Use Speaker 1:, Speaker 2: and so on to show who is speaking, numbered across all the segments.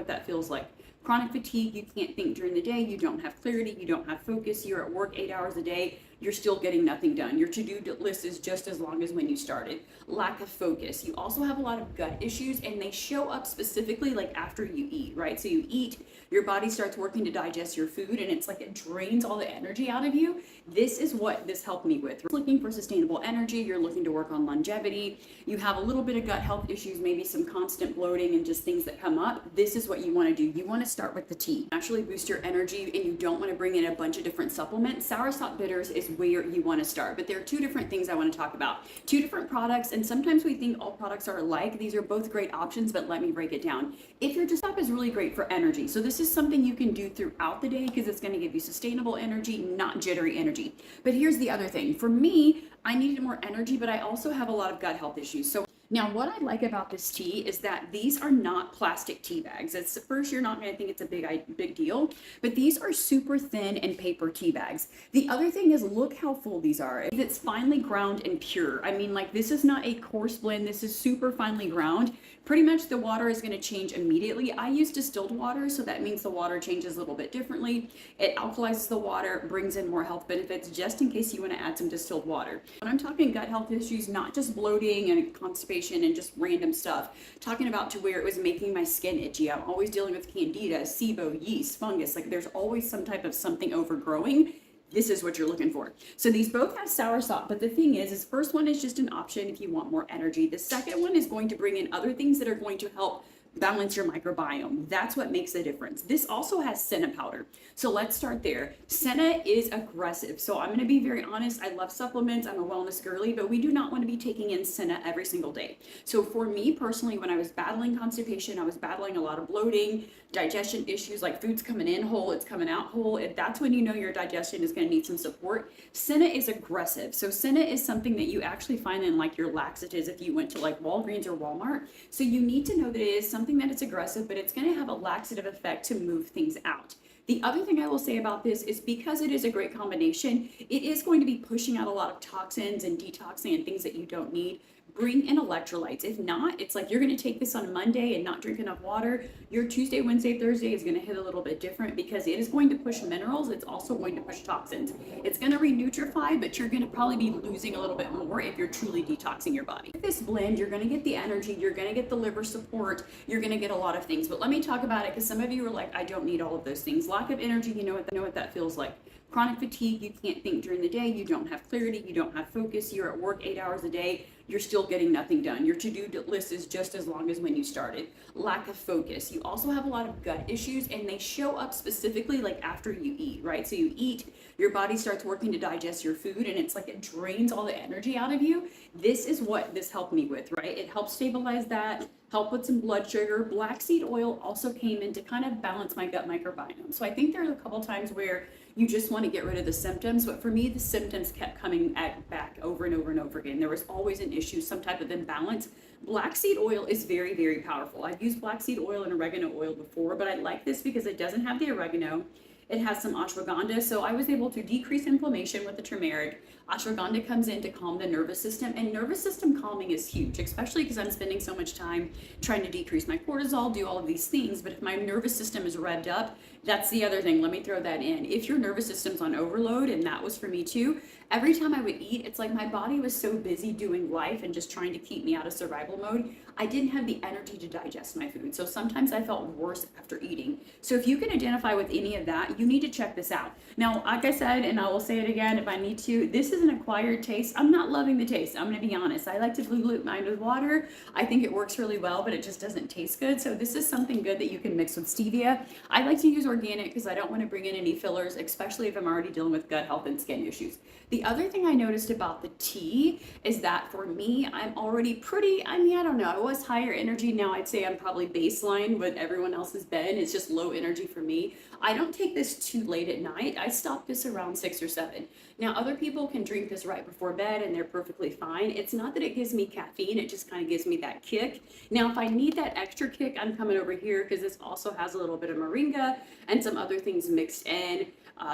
Speaker 1: what that feels like. Chronic fatigue, you can't think during the day, you don't have clarity, you don't have focus, you're at work 8 hours a day, you're still getting nothing done. Your to-do list is just as long as when you started. Lack of focus. You also have a lot of gut issues, and they show up specifically like after you eat, right? So you eat, your body starts working to digest your food, and it's like it drains all the energy out of you. This is what this helped me with. You're looking for sustainable energy, you're looking to work on longevity, you have a little bit of gut health issues, maybe some constant bloating and just things that come up. This is what you want to do. You want to start with the tea. Actually boost your energy, and you don't want to bring in a bunch of different supplements. Soursop bitters is where you want to start, but there are two different things I want to talk about. Two different products, and sometimes we think all products are alike. These are both great options, but let me break it down. If your stop is really great for energy, so this is something you can do throughout the day because it's going to give you sustainable energy, not jittery energy. But here's the other thing. For me, I needed more energy, but I also have a lot of gut health issues. So now, what I like about this tea is that these are not plastic tea bags. At first, you're not going to think it's a big deal, but these are super thin and paper tea bags. The other thing is, look how full these are. It's finely ground and pure. I mean, like, this is not a coarse blend. This is super finely ground. Pretty much the water is going to change immediately. I use distilled water, so that means the water changes a little bit differently. It alkalizes the water, brings in more health benefits, just in case you want to add some distilled water. When I'm talking gut health issues, not just bloating and constipation and just random stuff, talking about to where it was making my skin itchy. I'm always dealing with candida, SIBO, yeast, fungus. Like, there's always some type of something overgrowing. This is what you're looking for. So these both have soursop, but the thing is first one is just an option if you want more energy. The second one is going to bring in other things that are going to help balance your microbiome. That's what makes the difference. This also has senna powder. So let's start there. Senna is aggressive. So I'm going to be very honest. I love supplements. I'm a wellness girly, but we do not want to be taking in senna every single day. So for me personally, when I was battling constipation, I was battling a lot of bloating, digestion issues, like food's coming in whole, it's coming out whole. That's when you know your digestion is going to need some support. Senna is aggressive. So senna is something that you actually find in like your laxatives if you went to like Walgreens or Walmart. So you need to know that it is something that it's aggressive, but it's going to have a laxative effect to move things out. The other thing I will say about this is because it is a great combination, it is going to be pushing out a lot of toxins and detoxing and things that you don't need. Bring in electrolytes. If not, it's like you're going to take this on Monday and not drink enough water. Your Tuesday, Wednesday, Thursday is going to hit a little bit different because it is going to push minerals. It's also going to push toxins. It's going to re-nutrify, but you're going to probably be losing a little bit more if you're truly detoxing your body. With this blend, you're going to get the energy, you're going to get the liver support, you're going to get a lot of things. But let me talk about it because some of you are like, I don't need all of those things. Lack of energy, you know what that feels like. Chronic fatigue, you can't think during the day, you don't have clarity, you don't have focus, you're at work 8 hours a day, you're still getting nothing done. Your to-do list is just as long as when you started. Lack of focus. You also have a lot of gut issues, and they show up specifically like after you eat, right? So you eat, your body starts working to digest your food, and it's like it drains all the energy out of you. This is what this helped me with, right? It helps stabilize that, help with some blood sugar. Black seed oil also came in to kind of balance my gut microbiome. So I think there's a couple times where you just want to get rid of the symptoms, but for me, the symptoms kept coming back over and over and over again. There was always an issue, some type of imbalance. Black seed oil is very, very powerful. I've used black seed oil and oregano oil before, but I like this because it doesn't have the oregano. It has some ashwagandha, so I was able to decrease inflammation with the turmeric. Ashwagandha comes in to calm the nervous system, and nervous system calming is huge, especially because I'm spending so much time trying to decrease my cortisol, do all of these things, but if my nervous system is revved up, that's the other thing. Let me throw that in. If your nervous system's on overload, and that was for me too, every time I would eat, it's like my body was so busy doing life and just trying to keep me out of survival mode, I didn't have the energy to digest my food. So sometimes I felt worse after eating. So if you can identify with any of that, you need to check this out. Now, like I said, and I will say it again if I need to, this is an acquired taste. I'm not loving the taste. I'm going to be honest. I like to dilute mine with water. I think it works really well, but it just doesn't taste good. So this is something good that you can mix with stevia. I like to use organic because I don't want to bring in any fillers, especially if I'm already dealing with gut health and skin issues. The other thing I noticed about the tea is that for me, I'm already pretty, I don't know, I was higher energy. Now I'd say I'm probably baseline what everyone else has been. It's just low energy for me. I don't take this too late at night. I stop this around 6 or 7. Now other people can drink this right before bed and they're perfectly fine. It's not that it gives me caffeine, it just kind of gives me that kick. Now if I need that extra kick, I'm coming over here because this also has a little bit of moringa and some other things mixed in.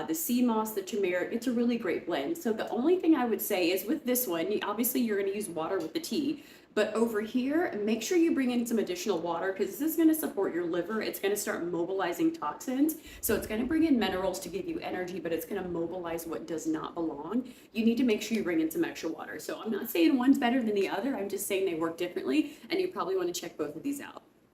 Speaker 1: The sea moss, the turmeric, it's a really great blend. So the only thing I would say is with this one, obviously you're going to use water with the tea, But over here, make sure you bring in some additional water because this is going to support your liver. It's going to start mobilizing toxins. So it's going to bring in minerals to give you energy, but it's going to mobilize what does not belong. You need to make sure you bring in some extra water. So I'm not saying one's better than the other. I'm just saying they work differently, and you probably want to check both of these out.